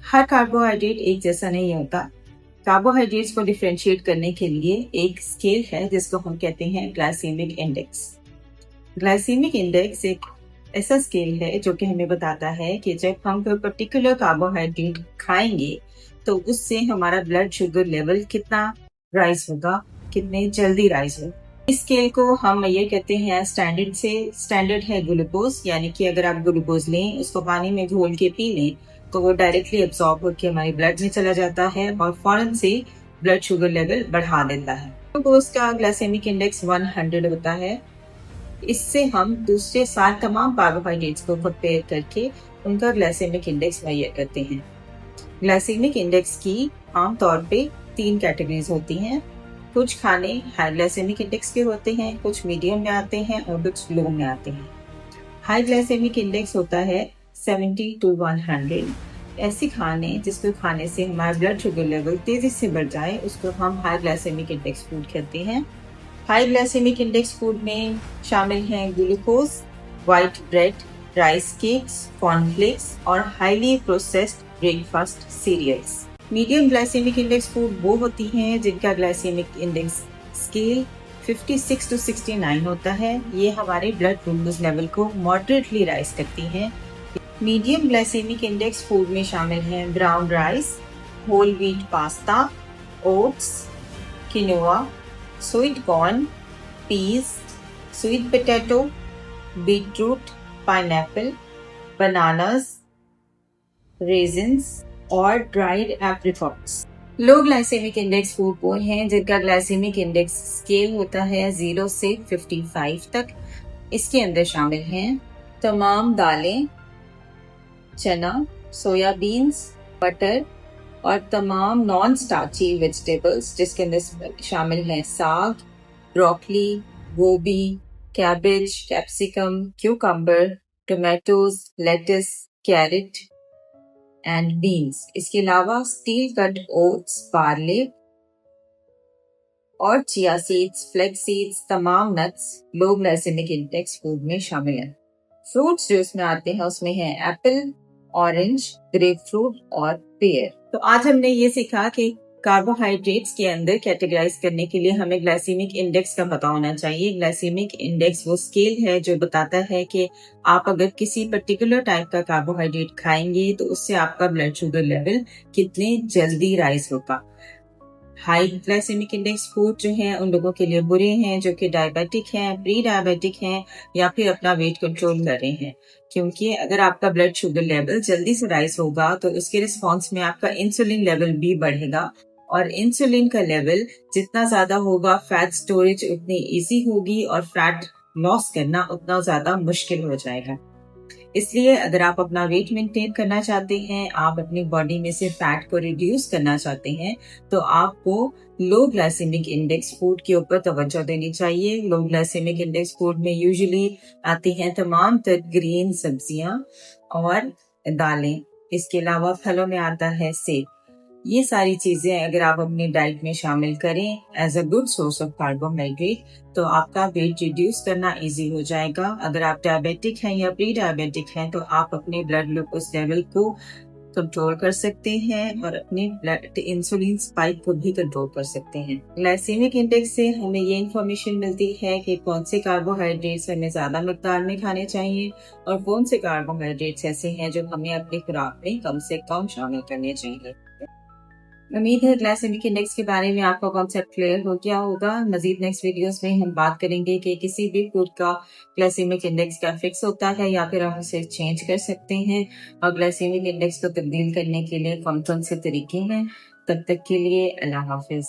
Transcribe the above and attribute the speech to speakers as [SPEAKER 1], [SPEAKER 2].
[SPEAKER 1] हर carbohydrate एक जैसा नहीं होता। कार्बोहाइड्रेट्स को डिफरेंशिएट करने के लिए एक स्केल है जिसको हम कहते हैं ग्लाइसेमिक इंडेक्स। ग्लाइसेमिक इंडेक्स एक ऐसा स्केल है जो कि हमें बताता है कि जब हम कोई पर्टिकुलर कार्बोहाइड्रेट खाएंगे तो उससे हमारा ब्लड शुगर लेवल कितना राइज होगा, कितने जल्दी राइज होगा। इस स्केल को हम ये कहते हैं स्टैंडर्ड है ग्लूकोज, यानी कि अगर आप ग्लूकोज लें, उसको पानी में घोल के पी लें तो वो डायरेक्टली एब्सॉर्ब होकर हमारे ब्लड में चला जाता है और फौरन से ब्लड शुगर लेवल बढ़ा देता है। ग्लूकोज का ग्लाइसेमिक इंडेक्स 100 होता है। इससे हम दूसरे सारे तमाम कार्बोहाइड्रेट्स को कंपेयर करके उनका ग्लाइसेमिक इंडेक्स मेजर करते हैं। ग्लाइसेमिक इंडेक्स की आमतौर पे 3 कैटेगरीज होती हैं। कुछ खाने हाई ग्लाइसेमिक इंडेक्स के होते हैं, कुछ मीडियम में आते हैं और कुछ लो में आते हैं। हाई ग्लाइसेमिक इंडेक्स होता है 70 to 100। ऐसे खाने जिसको खाने से हमारा ब्लड शुगर लेवल तेजी से बढ़ जाए उसको हम हाई ग्लाइसेमिक इंडेक्स फूड कहते हैं। हाई ग्लाइसेमिक इंडेक्स फूड में शामिल हैं glucose, white bread, rice cakes, cornflakes और highly processed breakfast cereals. Medium glycaemic index food वो होती हैं जिनका ग्लाइसेमिक इंडेक्स स्केल 56 to 69 होता है। ये हमारे ब्लड ग्लूकोज लेवल को मॉडरेटली राइज करती हैं। मीडियम ग्लाइसेमिक इंडेक्स फूड में शामिल हैं brown rice, whole wheat pasta, oats, quinoa, sweet corn, peas, sweet potato, beetroot, pineapple, bananas, raisins और dried apricots. Low glycemic index food वो हैं जिनका ग्लाइसेमिक इंडेक्स स्केल होता है 0 से 55 तक। इसके अंदर शामिल हैं तमाम दालें, चना, सोयाबीन्स, मटर और तमाम नॉन स्टार्ची वेजिटेबल्स, जिसके अंदर शामिल हैं साग, ब्रोकली, गोभी, cabbage, capsicum, cucumber, tomatoes, lettuce, carrot and beans. इसके अलावा स्टील कट ओट्स, बार्ले और चिया सीड्स, फ्लैक्स सीड्स, तमाम nuts low glycemic index food में शामिल हैं। फ्रूट्स जो इसमें आते हैं उसमें हैं एप्पल, ऑरेंज, ग्रेप फ्रूट और पेयर। तो आज हमने ये सीखा कि कार्बोहाइड्रेट्स के अंदर कैटेगराइज करने के लिए हमें ग्लाइसेमिक इंडेक्स का पता होना चाहिए। ग्लाइसेमिक इंडेक्स वो स्केल है जो बताता है कि आप अगर किसी पर्टिकुलर टाइप का कार्बोहाइड्रेट खाएंगे तो उससे आपका ब्लड शुगर लेवल कितने जल्दी राइज होगा। हाई ग्लाइसेमिक इंडेक्स फूड जो है उन लोगों के लिए बुरे हैं जो कि डायबिटिक हैं, प्री डायबिटिक हैं या फिर अपना वेट कंट्रोल कर रहे हैं, क्योंकि अगर आपका ब्लड शुगर लेवल जल्दी से राइज होगा तो उसके रिस्पॉन्स में आपका इंसुलिन लेवल भी बढ़ेगा और इंसुलिन का लेवल जितना ज्यादा होगा फैट स्टोरेज उतनी इजी होगी और फैट लॉस करना उतना ज्यादा मुश्किल हो जाएगा। इसलिए अगर आप अपना वेट मेंटेन करना चाहते हैं, आप अपनी बॉडी में से फैट को रिड्यूस करना चाहते हैं, तो आपको लो ग्लाइसेमिक इंडेक्स फूड के ऊपर तवज्जो देनी चाहिए। लो ग्लाइसेमिक इंडेक्स फूड में यूजुअली आती हैं तमाम तर ग्रीन सब्जियां और दालें। इसके अलावा फलों में आता है सेब। ये सारी चीजें अगर आप अपनी डाइट में शामिल करें as a good source of carbohydrate तो आपका वेट रिड्यूस करना इजी हो जाएगा। अगर आप डायबिटिक हैं या प्री डायबिटिक हैं तो आप अपने ब्लड ग्लूकोज लेवल को कंट्रोल कर सकते हैं और अपने ब्लड इंसुलिन स्पाइक को भी कंट्रोल कर सकते हैं। ग्लाइसेमिक इंडेक्स से हमें ये इन्फॉर्मेशन मिलती है कि कौन से कार्बोहाइड्रेट्स हमें ज्यादा मिकदार में खाने चाहिए और कौन से कार्बोहाइड्रेट्स ऐसे हैं जो हमें अपनी खुराक में कम से कम शामिल करने चाहिए। उम्मीद है ग्लाइसेमिक इंडेक्स के बारे में आपका कॉन्सेप्ट क्लियर हो गया होगा। मजीद नेक्स्ट वीडियोस में हम बात करेंगे कि किसी भी फूड का ग्लाइसेमिक इंडेक्स क्या फिक्स होता है या फिर हम उसे चेंज कर सकते हैं और ग्लाइसेमिक इंडेक्स को तब्दील करने के लिए कौन कौन से तरीके हैं। तब तक के लिए अल्लाह हाफिज।